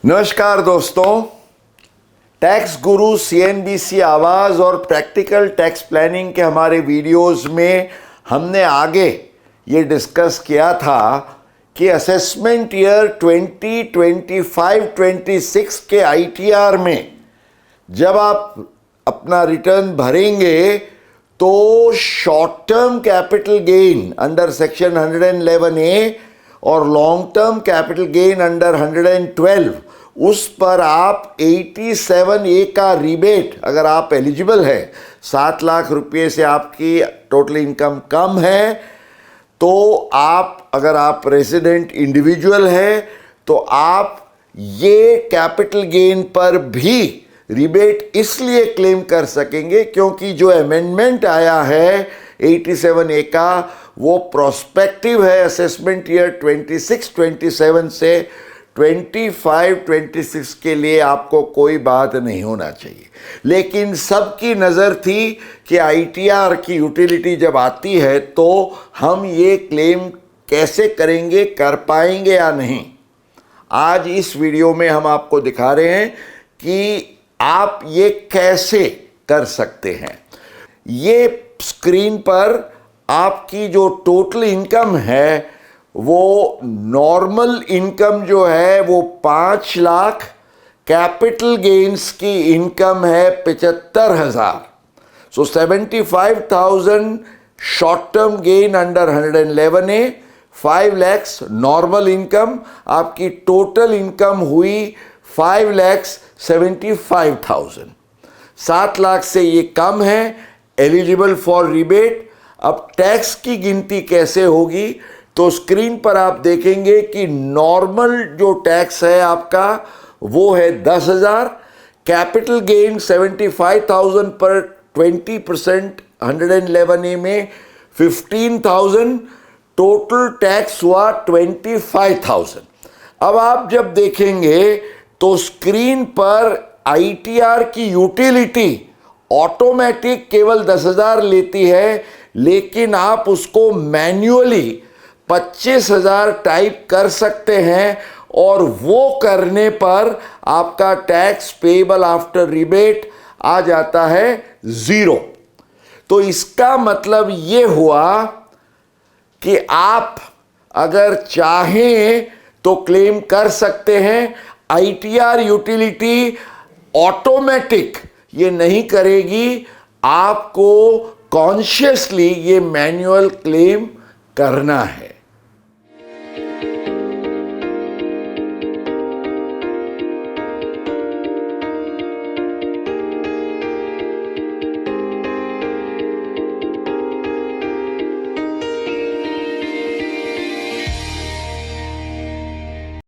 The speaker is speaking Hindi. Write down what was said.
नमस्कार दोस्तों, टैक्स गुरु सीएनबीसी आवाज़ और प्रैक्टिकल टैक्स प्लानिंग के हमारे वीडियोस में हमने आगे ये डिस्कस किया था कि असेसमेंट ईयर 2025-26 के आईटीआर में जब आप अपना रिटर्न भरेंगे तो short term capital gain under section 111A और long term capital gain under 112 उस पर आप 87A का रिबेट, अगर आप एलिजिबल है, 7 लाख रुपये से आपकी टोटल इनकम कम है तो आप, अगर आप रेजिडेंट इंडिविजुअल है तो आप ये कैपिटल गेन पर भी रिबेट इसलिए क्लेम कर सकेंगे क्योंकि जो अमेंडमेंट आया है 87A का वो प्रोस्पेक्टिव है असेसमेंट ईयर 26-27 से 25-26 के लिए आपको कोई बात नहीं होना चाहिए। लेकिन सबकी नज़र थी कि आईटीआर की यूटिलिटी जब आती है तो हम ये क्लेम कैसे करेंगे, कर पाएंगे या नहीं। आज इस वीडियो में हम आपको दिखा रहे हैं कि आप ये कैसे कर सकते हैं। ये स्क्रीन पर आपकी जो टोटल इनकम है वो नॉर्मल इनकम जो है वो 5 लाख, कैपिटल गेन्स की इनकम है 75,000। सो 75,000 short term gain under 111A, 5 lakhs normal income, आपकी टोटल इनकम हुई 5,75,000। 7 लाख से ये कम है, एलिजिबल फॉर रिबेट। अब टैक्स की गिनती कैसे होगी तो स्क्रीन पर आप देखेंगे कि नॉर्मल जो टैक्स है आपका वो है 10,000, कैपिटल गेन 75,000 पर 20% 111A में 15,000, टोटल टैक्स हुआ 25,000। अब आप जब देखेंगे तो स्क्रीन पर आईटीआर की यूटिलिटी ऑटोमेटिक केवल 10,000 लेती है, लेकिन आप उसको मैन्युअली 25,000 टाइप कर सकते हैं और वो करने पर आपका टैक्स पेएबल आफ्टर रिबेट आ जाता है 0। तो इसका मतलब ये हुआ कि आप अगर चाहें तो क्लेम कर सकते हैं। आईटीआर यूटिलिटी ऑटोमेटिक ये नहीं करेगी, आपको कॉन्शियसली ये मैन्युअल क्लेम करना है।